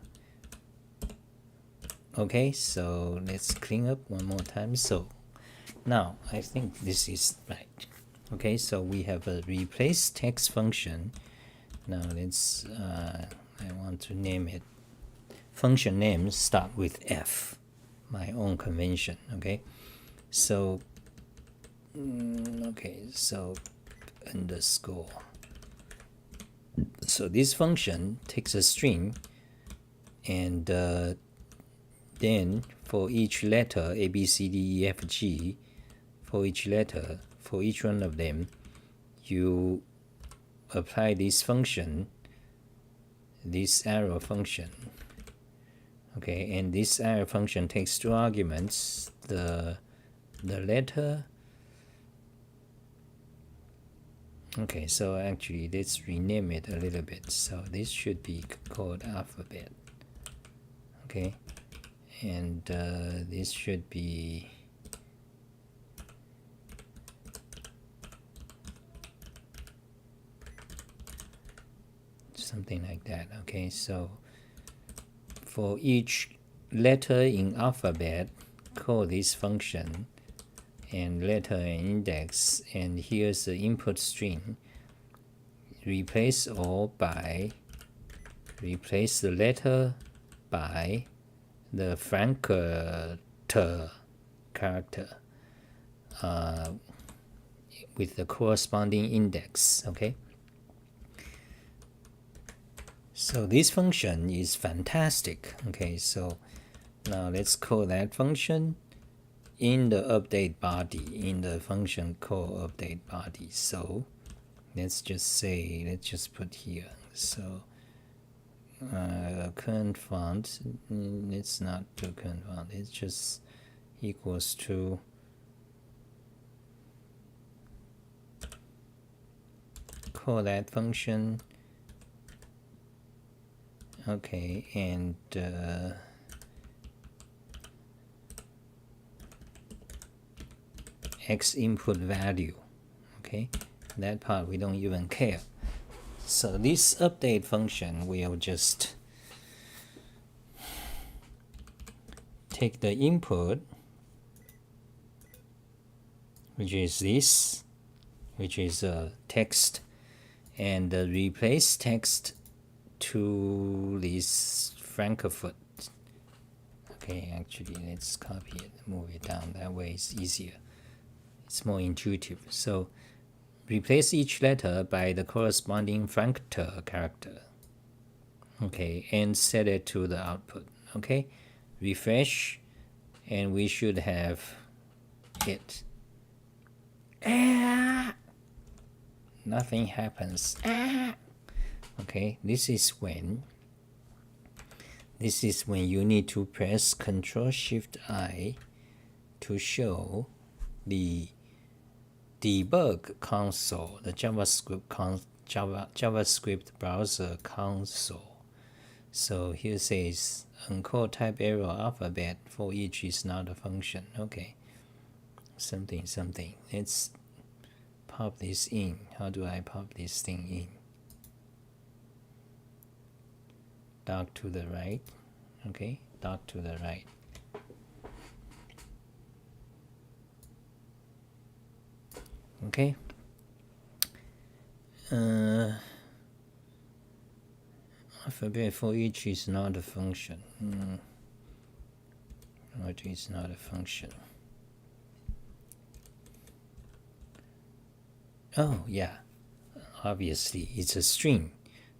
Okay, so let's clean up one more time. So now I think this is right. Okay, so we have a replace text function. Now let's I want to name it. Function names start with F, my own convention. Okay, so okay, so underscore. So this function takes a string, and then for each letter A, B, C, D, E, F, G, for each letter, for each one of them, you apply this function, this arrow function. Okay, and this arrow function takes 2 arguments: the letter. Okay, so actually let's rename it a little bit. So this should be called alphabet. Okay, and this should be something like that. Okay, so for each letter in alphabet, call this function, and letter and index, and here's the input string. Replace all by, replace the letter by the Frankfurter character with the corresponding index. Okay, so this function is fantastic. Okay, so now let's call that function in the update body, in the function call update body. So let's just put here, so current font, let's not do current font, it's just equals to call that function. Okay, and x input value. Okay, that part we don't even care. So this update function will just take the input, which is this, which is text, and replace text to this Frankfurt. Okay, actually, let's copy it, move it down. That way it's easier. It's more intuitive. So replace each letter by the corresponding Frankfurter character. Okay, and set it to the output. Okay, refresh, and we should have it. Nothing happens. Okay, this is when you need to press Ctrl+Shift+I to show the debug console, the JavaScript browser console. So here says uncode type error alphabet for each is not a function. Okay, something. Let's pop this in. How do I pop this thing in? Dock to the right. Okay, dock to the right. Okay. Alphabet for each is not a function. What is not a function? Oh yeah, obviously it's a string.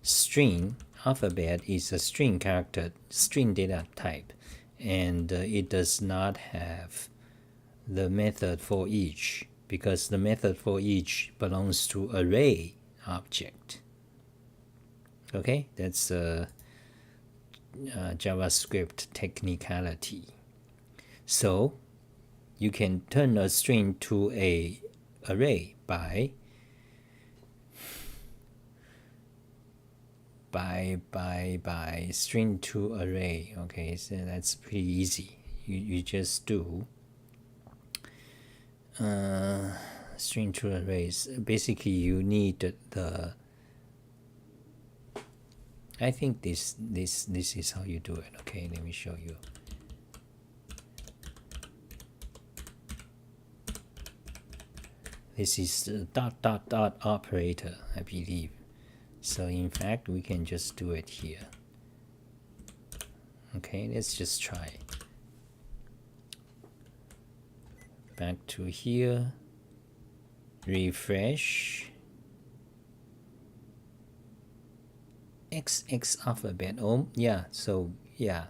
String alphabet is a string character, string data type, and it does not have the method for each, because the method for each belongs to array object. Okay, that's a JavaScript technicality. So you can turn a string to a array by string to array. Okay, so that's pretty easy. You just do string to arrays. Basically, you need the. I think this is how you do it. Okay, let me show you. This is the dot operator, I believe. So in fact, we can just do it here. Okay, let's just try. Back to here. Refresh. XX alphabet. Oh yeah, so yeah,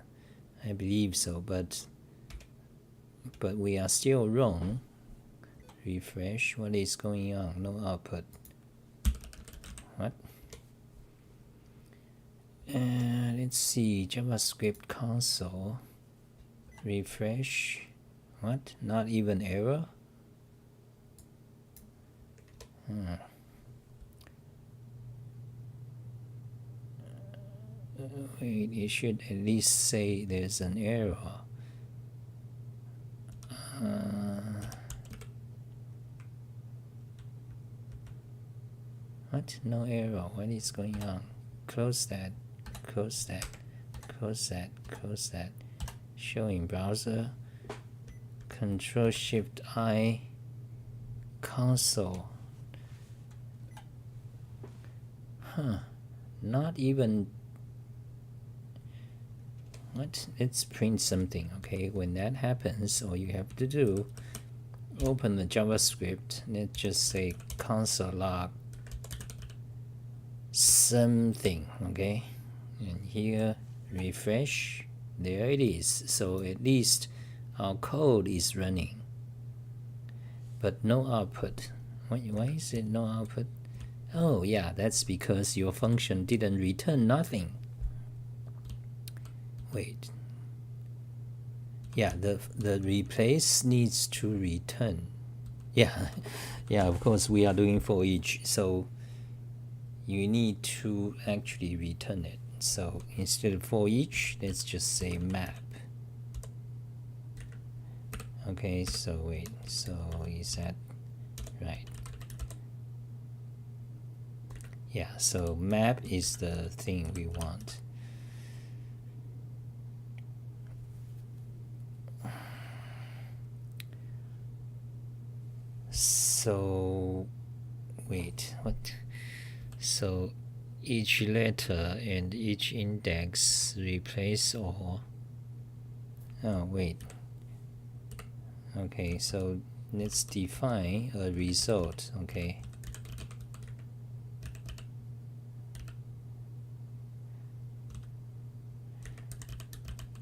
I believe so, but we are still wrong. Refresh. What is going on? No output. What? Let's see. JavaScript console. Refresh. What? Not even error? Wait, it should at least say there's an error. What? No error. What is going on? Close that. Close that. Close that. Close that. Showing browser. Ctrl+Shift+I. Console. Not even. What? Let's print something. Okay, when that happens, all you have to do, open the JavaScript. Let's just say console log something. Okay, and here refresh. There it is. So at least our code is running, but no output. Why is it no output? Oh yeah, that's because your function didn't return nothing. Wait. Yeah, the replace needs to return. Yeah, yeah. Of course, we are doing for each, so you need to actually return it. So instead of for each, let's just say map. Okay. So wait. So is that right? Yeah. So map is the thing we want. So wait, what? So each letter and each index replace all. Oh wait, okay, so let's define a result. Okay,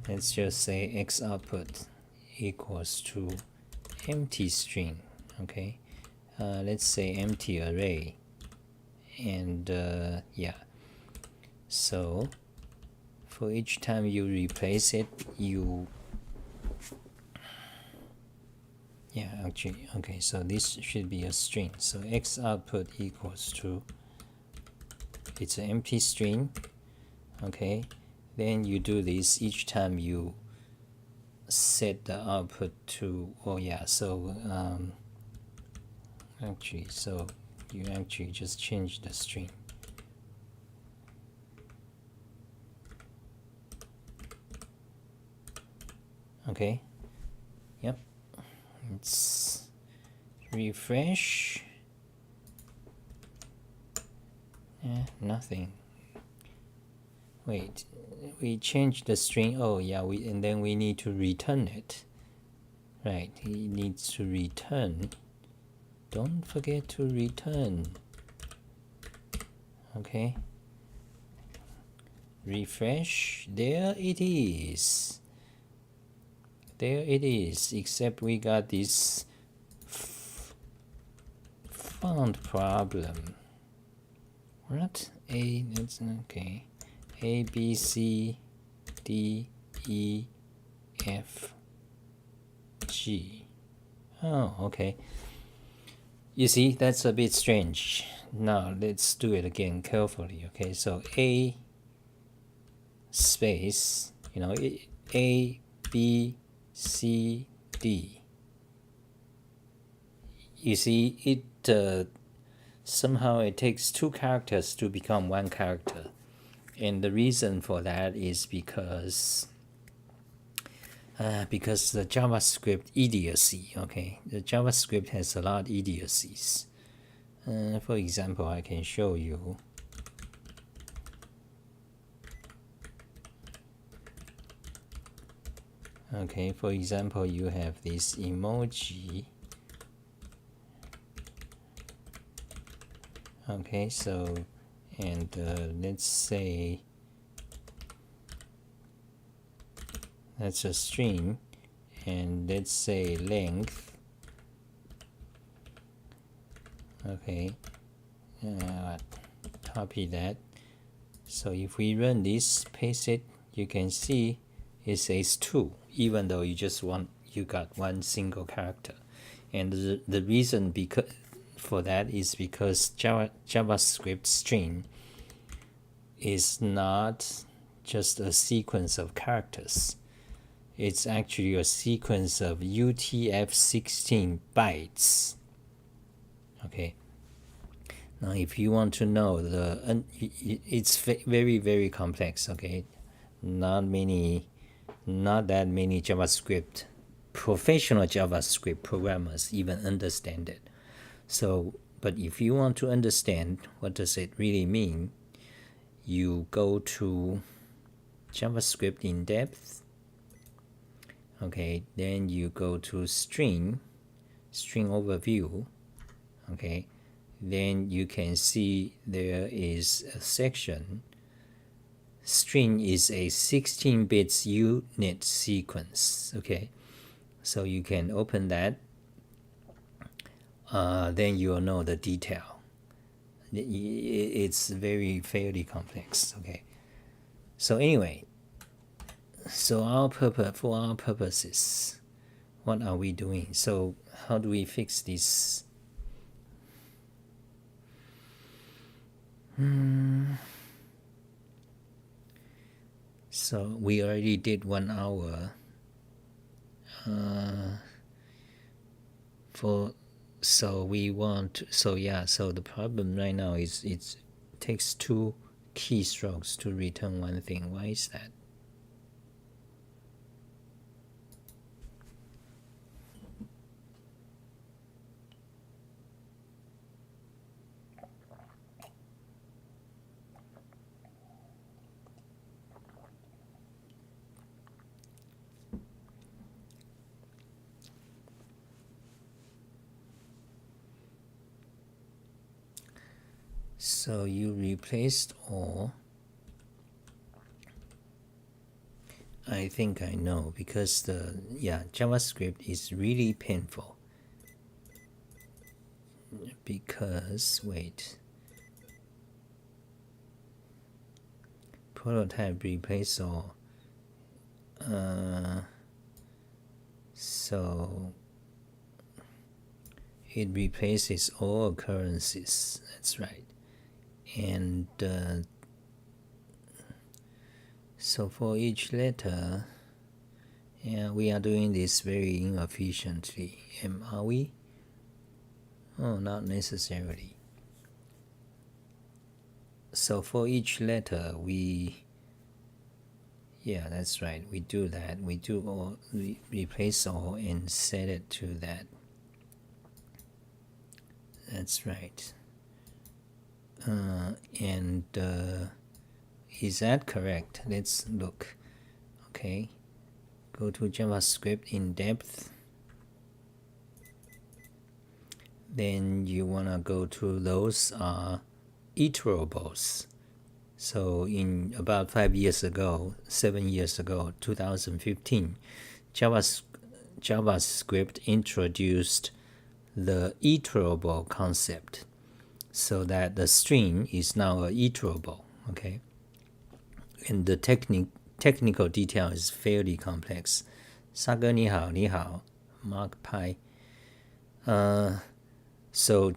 let's just say x output equals to empty string. Okay, let's say empty array, and yeah, so for each time you replace it, actually, okay, so this should be a string. So x output equals to, it's an empty string. Okay, then you do this each time you set the output to, actually, so you actually just change the string. Okay, yep, let's refresh. Nothing. Wait, we changed the string. Oh yeah, and then we need to return it. Right, it needs to return. Don't forget to return. Okay, refresh. There it is. There it is, except we got this font problem. What? That's okay. A, B, C, D, E, F, G. Oh, okay. You see, that's a bit strange. Now, let's do it again carefully. Okay, so A space, A, B, C, D. You see, it somehow it takes two characters to become one character, and the reason for that is because the JavaScript idiocy. Okay, the JavaScript has a lot of idiocies. For example, I can show you. Okay, for example, you have this emoji. Okay, so, and let's say that's a string, and let's say length. Okay, copy that. So if we run this, paste it, you can see it says 2, even though you got one single character. And the reason for that is because JavaScript string is not just a sequence of characters. It's actually a sequence of UTF-16 bytes. Okay. Now, if you want to know it's very, very complex. Okay, not that many professional JavaScript programmers even understand it. So, but if you want to understand what does it really mean, you go to JavaScript in depth. Okay, then you go to string overview. Okay, then you can see there is a section. String is a 16-bit unit sequence. Okay, so you can open that. Then you'll know the detail. It's fairly complex. Okay, so anyway, so for our purposes, what are we doing? So how do we fix this? So we already did 1 hour. So the problem right now is it takes 2 keystrokes to return one thing. Why is that? So you replaced all. I think I know, because JavaScript is really painful. Because wait, prototype replace all. So it replaces all occurrences. That's right. And so for each letter, we are doing this very inefficiently. Are we? Oh, not necessarily. So for each letter, that's right. We do that. We do all. We replace all and set it to that. That's right. And is that correct? Let's look. Okay. Go to JavaScript in depth. Then you wanna go to those iterables. So in about 7 years ago, 2015, JavaScript introduced the iterable concept, so that the string is now a iterable. Okay, and the technical detail is fairly complex. 沙哥你好，你好 Mark Pai. So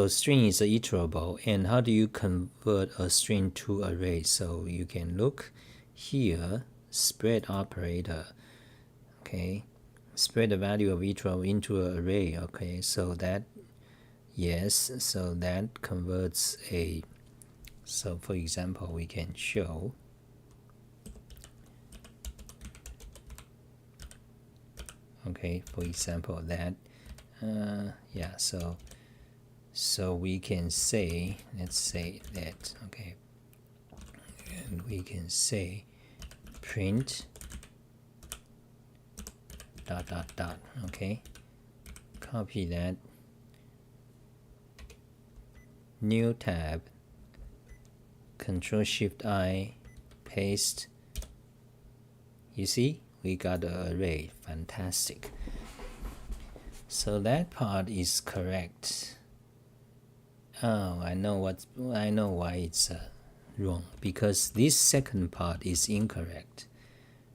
string is iterable, and how do you convert a string to array? So you can look here, spread operator. Okay, spread the value of iterable into an array. Okay, so that so that converts a. So for example, we can show. Okay, for example that. So we can say, let's say that, okay, and we can say print ... Okay, copy that, new tab, Control-Shift-I, paste. You see, we got an array. Fantastic. So that part is correct. Oh, I know why it's wrong, because this second part is incorrect.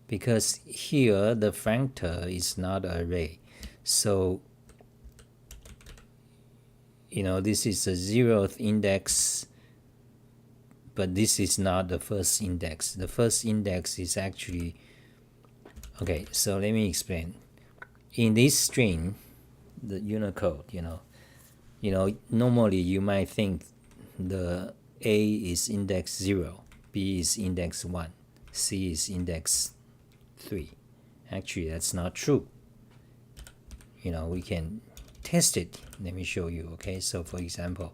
Because here the functor is not an array. So this is the 0th index, but this is not the first index. The first index is actually, okay, so let me explain. In this string, the Unicode, normally you might think the A is index 0, B is index 1, C is index 3. Actually, that's not true. We can test it. Let me show you. Okay, so for example,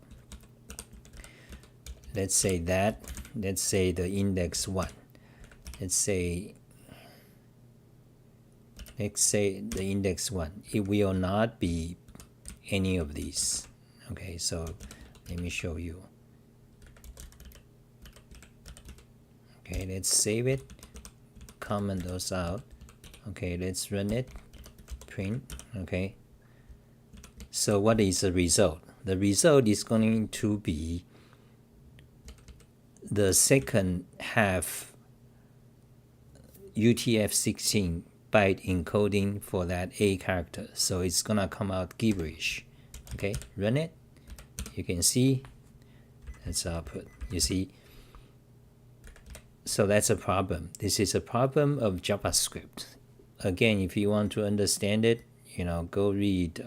let's say the index 1. Let's say the index 1. It will not be any of these. Okay, so let me show you. Okay, let's save it, comment those out. Okay, let's run it, print. Okay, so what is the result? The result is going to be the second half UTF-16 byte encoding for that A character. So it's gonna come out gibberish. Okay, run it. You can see that's output. You see, so that's a problem. This is a problem of JavaScript. Again, if you want to understand it, go read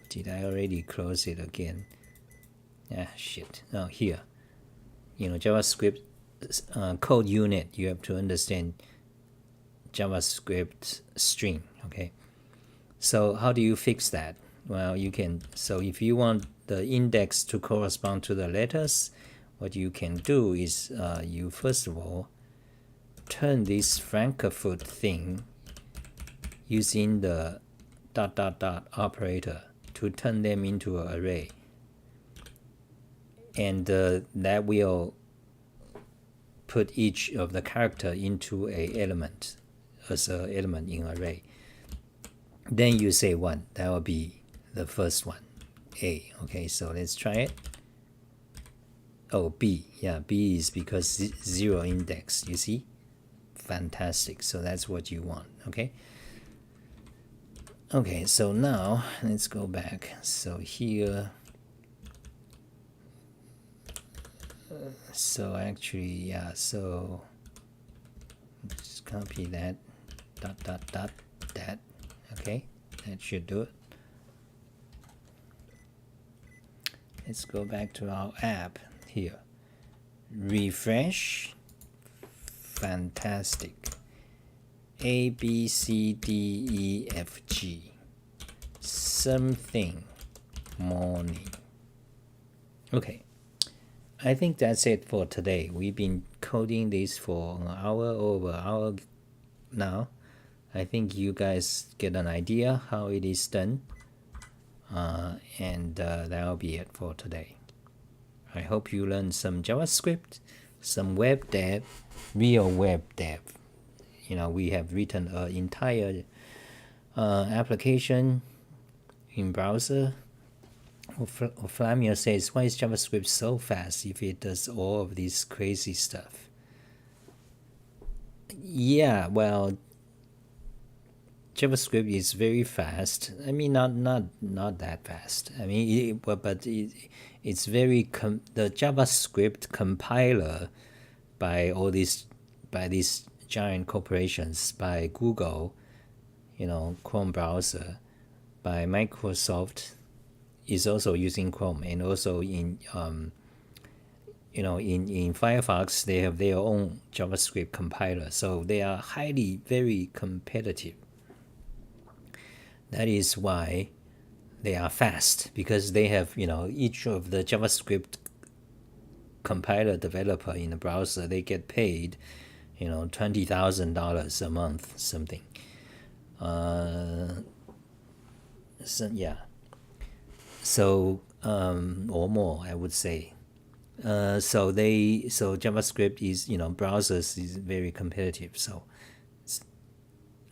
did I already close it again? Shit. No, here. JavaScript code unit. You have to understand JavaScript string. Okay, so how do you fix that? Well, you can. So if you want the index to correspond to the letters, what you can do is you first of all turn this Frankfurt thing using the dot dot dot operator to turn them into an array, and that will put each of the character into a element as an element in array. Then you say 1, that will be the first one, A. Okay, so let's try it. Oh, B, yeah, B is because 0 index, you see? Fantastic, so that's what you want, okay? Okay, so now let's go back. So here, so actually, yeah, so just copy that, dot, dot, dot, that, okay? That should do it. Let's go back to our app here. Refresh, fantastic. A, B, C, D, E, F, G. Something morning. Okay, I think that's it for today. We've been coding this for an hour, over an hour now. I think you guys get an idea how it is done. And that'll be it for today. I hope you learned some JavaScript, some web dev, real web dev. You know, we have written an entire application in browser. Flamio says, why is JavaScript so fast if it does all of this crazy stuff? Yeah, well, JavaScript is very fast. I mean, not that fast. I mean, it's very the JavaScript compiler by these giant corporations, by Google, you know, Chrome browser, by Microsoft is also using Chrome, and also in you know, in Firefox they have their own JavaScript compiler, so they are very competitive. That is why they are fast, because they have, you know, each of the JavaScript compiler developer in the browser, they get paid, you know, $20,000 a month, something. So yeah. So or more, I would say. So JavaScript is, you know, browsers is very competitive. So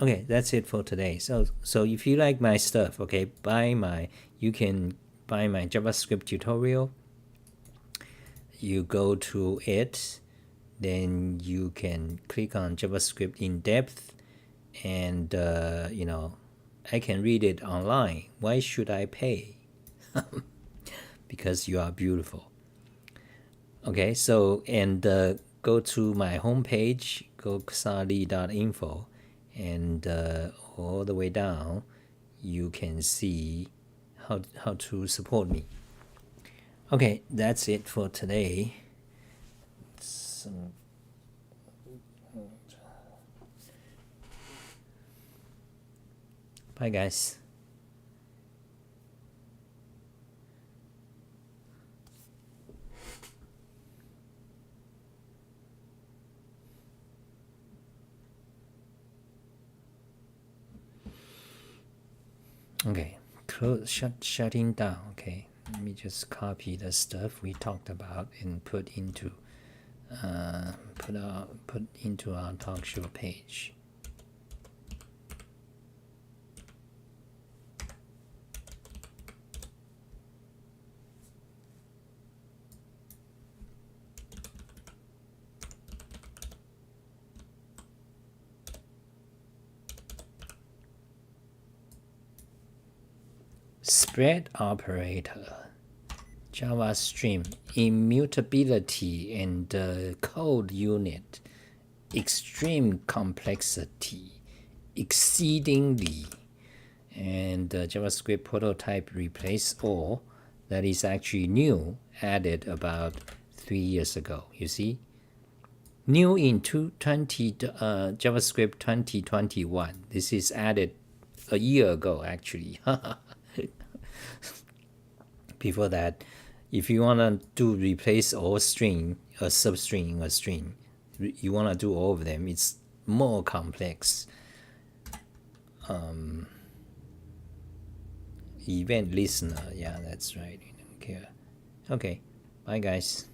okay, that's it for today. So if you like my stuff, okay, you can buy my JavaScript tutorial. You go to it, then you can click on JavaScript in depth, and you know, I can read it online. Why should I pay? Because you are beautiful. Okay, so and go to my homepage, go xali.info, and all the way down you can see how to support me. Okay, that's it for today. Bye guys. Okay, shutting down. Okay, let me just copy the stuff we talked about and put into our talk show page. Spread operator, Java stream, immutability and code unit, extreme complexity, exceedingly, and JavaScript prototype replace all. That is actually new, added about 3 years ago. You see, new in JavaScript 2021. This is added a year ago, actually. Before that, if you want to do replace all string, a substring in a string, you want to do all of them, it's more complex. event listener. Yeah, that's right. I don't care. Okay, bye guys.